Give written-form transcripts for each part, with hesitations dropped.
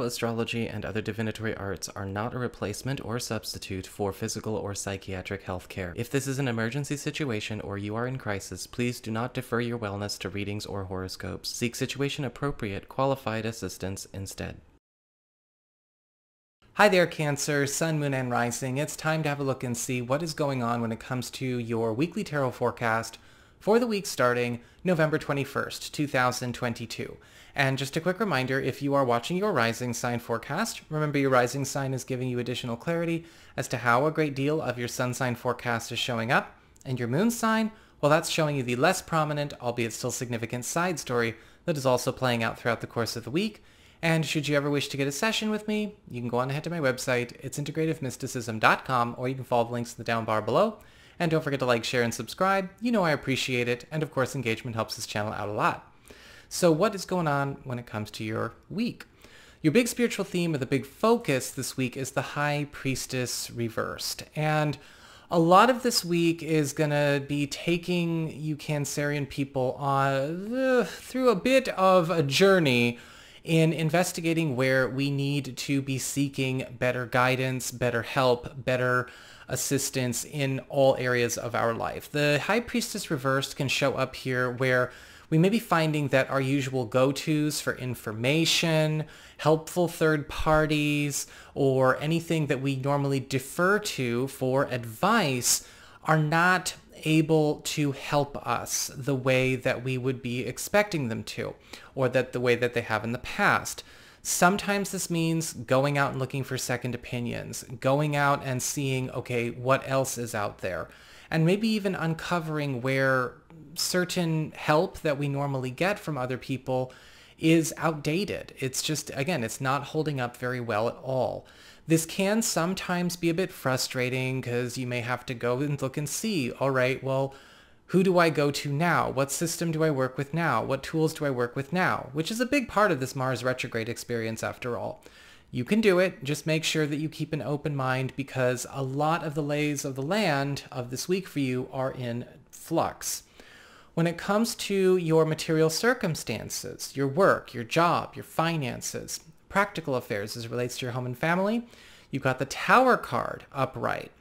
astrology and other divinatory arts are not a replacement or substitute for physical or psychiatric health care. If this is an emergency situation or you are in crisis, please do not defer your wellness to readings or horoscopes. Seek situation-appropriate, qualified assistance instead. Hi there, Cancer, Sun, Moon, and Rising. It's time to have a look and see what is going on when it comes to your weekly tarot forecast for the week starting November 21st, 2022. And just a quick reminder, if you are watching your rising sign forecast, remember your rising sign is giving you additional clarity as to how a great deal of your sun sign forecast is showing up, and your moon sign, well, that's showing you the less prominent, albeit still significant side story that is also playing out throughout the course of the week. And should you ever wish to get a session with me, you can go on ahead to my website. It's integrativemysticism.com, or you can follow the links in the down bar below. And don't forget to like, share, and subscribe. You know I appreciate it. And of course, engagement helps this channel out a lot. So what is going on when it comes to your week? Your big spiritual theme, or the big focus this week, is the High Priestess reversed. And a lot of this week is going to be taking you Cancerian people on through a bit of a journey in investigating where we need to be seeking better guidance, better help, better assistance in all areas of our life. The High Priestess reversed can show up here where we may be finding that our usual go-tos for information, helpful third parties, or anything that we normally defer to for advice are not able to help us the way that we would be expecting them to, or that the way that they have in the past. Sometimes this means going out and looking for second opinions, going out and seeing, okay, what else is out there, and maybe even uncovering where certain help that we normally get from other people is outdated. It's just, again, it's not holding up very well at all. This can sometimes be a bit frustrating because you may have to go and look and see, all right, well, who do I go to now? What system do I work with now? What tools do I work with now? Which is a big part of this Mars retrograde experience after all. You can do it, just make sure that you keep an open mind because a lot of the lays of the land of this week for you are in flux. When it comes to your material circumstances, your work, your job, your finances, practical affairs as it relates to your home and family, you've got the Tower card upright.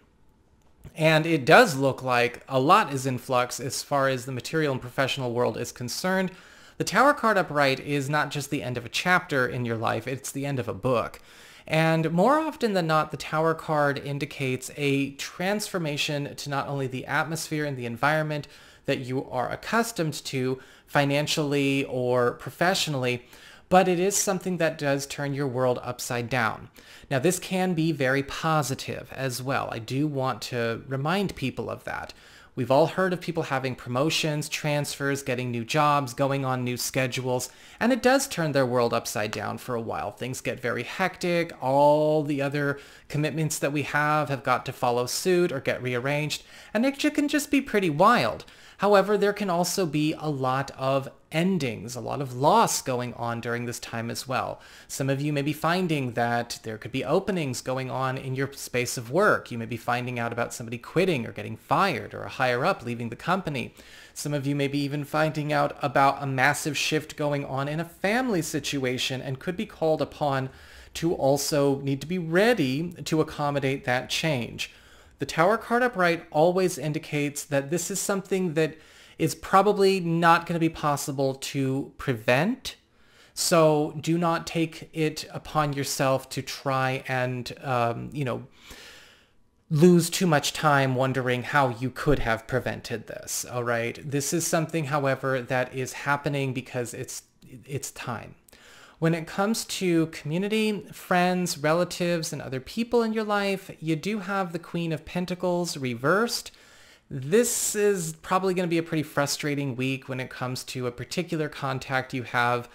And it does look like a lot is in flux as far as the material and professional world is concerned. The Tower card upright is not just the end of a chapter in your life, it's the end of a book. And more often than not, the Tower card indicates a transformation to not only the atmosphere and the environment that you are accustomed to financially or professionally, but it is something that does turn your world upside down. Now, this can be very positive as well. I do want to remind people of that. We've all heard of people having promotions, transfers, getting new jobs, going on new schedules, and it does turn their world upside down for a while. Things get very hectic. All the other commitments that we have got to follow suit or get rearranged, and it can just be pretty wild. However, there can also be a lot of endings, a lot of loss going on during this time as well. Some of you may be finding that there could be openings going on in your space of work. You may be finding out about somebody quitting or getting fired or a higher up leaving the company. Some of you may be even finding out about a massive shift going on in a family situation and could be called upon to also need to be ready to accommodate that change. The Tower card upright always indicates that this is something that is probably not going to be possible to prevent. So do not take it upon yourself to try and, lose too much time wondering how you could have prevented this. All right. This is something, however, that is happening because it's time. When it comes to community, friends, relatives, and other people in your life, you do have the Queen of Pentacles reversed. This is probably going to be a pretty frustrating week when it comes to a particular contact you have,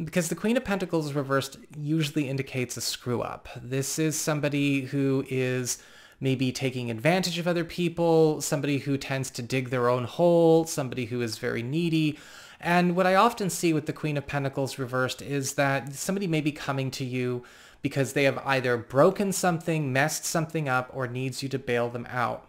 because the Queen of Pentacles reversed usually indicates a screw up. This is somebody who is maybe taking advantage of other people, somebody who tends to dig their own hole, somebody who is very needy. And what I often see with the Queen of Pentacles reversed is that somebody may be coming to you because they have either broken something, messed something up, or needs you to bail them out.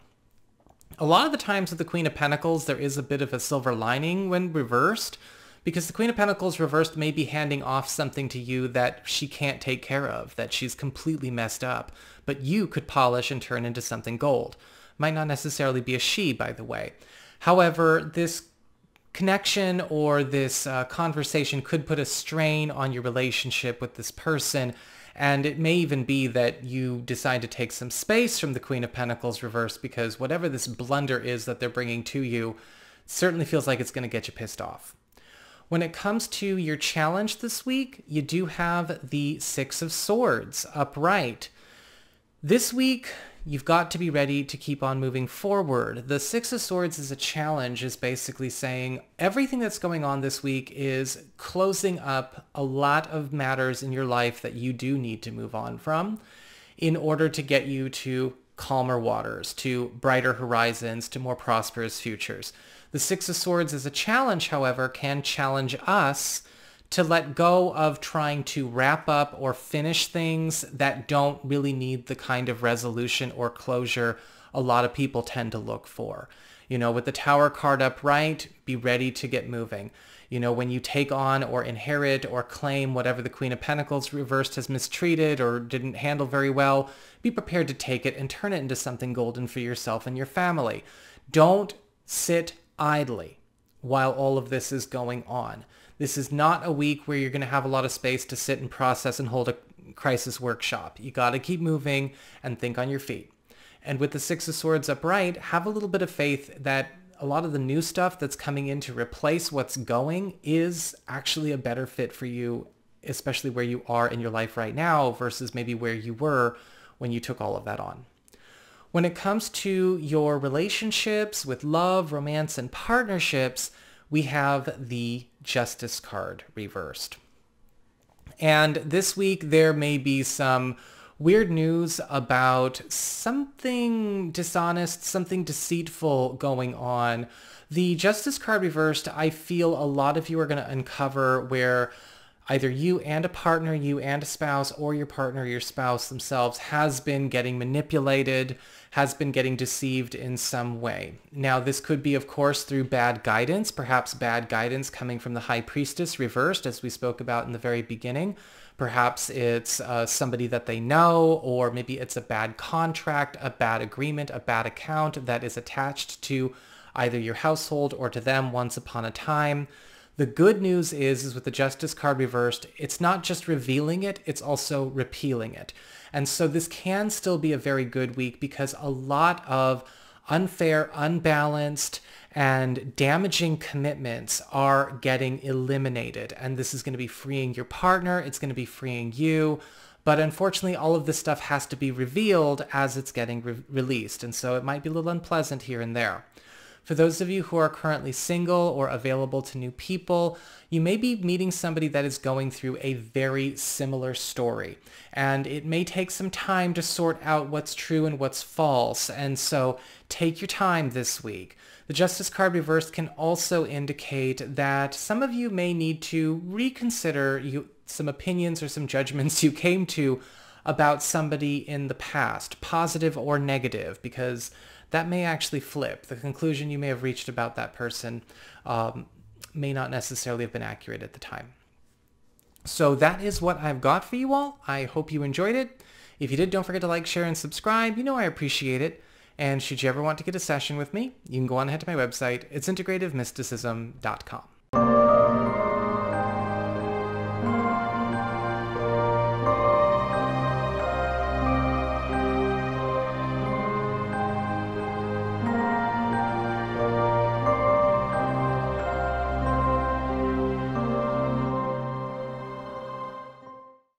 A lot of the times with the Queen of Pentacles, there is a bit of a silver lining when reversed, Because the Queen of Pentacles reversed may be handing off something to you that she can't take care of, that she's completely messed up, but you could polish and turn into something gold. Might not necessarily be a she, by the way. However, this connection or this conversation could put a strain on your relationship with this person, and it may even be that you decide to take some space from the Queen of Pentacles reversed because whatever this blunder is that they're bringing to you certainly feels like it's going to get you pissed off. When it comes to your challenge this week, you do have the Six of Swords upright. This week, you've got to be ready to keep on moving forward. The Six of Swords as a challenge is basically saying everything that's going on this week is closing up a lot of matters in your life that you do need to move on from in order to get you to calmer waters, to brighter horizons, to more prosperous futures. The Six of Swords as a challenge, however, can challenge us to let go of trying to wrap up or finish things that don't really need the kind of resolution or closure a lot of people tend to look for. You know, with the Tower card upright, be ready to get moving. You know, when you take on or inherit or claim whatever the Queen of Pentacles reversed has mistreated or didn't handle very well, be prepared to take it and turn it into something golden for yourself and your family. Don't sit idly while all of this is going on. This is not a week where you're going to have a lot of space to sit and process and hold a crisis workshop. You got to keep moving and think on your feet. And with the Six of Swords upright, have a little bit of faith that a lot of the new stuff that's coming in to replace what's going is actually a better fit for you, especially where you are in your life right now versus maybe where you were when you took all of that on. When it comes to your relationships with love, romance, and partnerships, we have the Justice card reversed. And this week there may be some weird news about something dishonest, something deceitful going on. The Justice card reversed, I feel a lot of you are going to uncover where either you and a partner, you and a spouse, or your partner, your spouse themselves has been getting manipulated, has been getting deceived in some way. Now, this could be, of course, through bad guidance, perhaps bad guidance coming from the High Priestess reversed, as we spoke about in the very beginning. Perhaps it's somebody that they know, or maybe it's a bad contract, a bad agreement, a bad account that is attached to either your household or to them once upon a time. The good news is with the Justice card reversed, it's not just revealing it, it's also repealing it. And so this can still be a very good week because a lot of unfair, unbalanced, and damaging commitments are getting eliminated. And this is going to be freeing your partner, it's going to be freeing you. But unfortunately, all of this stuff has to be revealed as it's getting released. And so it might be a little unpleasant here and there. For those of you who are currently single or available to new people, you may be meeting somebody that is going through a very similar story. And it may take some time to sort out what's true and what's false. And so take your time this week. The Justice card reversed can also indicate that some of you may need to reconsider some opinions or some judgments you came to about somebody in the past, positive or negative, because that may actually flip. The conclusion you may have reached about that person may not necessarily have been accurate at the time. So that is what I've got for you all. I hope you enjoyed it. If you did, don't forget to like, share, and subscribe. You know I appreciate it. And should you ever want to get a session with me, you can go on ahead to my website. It's integrativemysticism.com.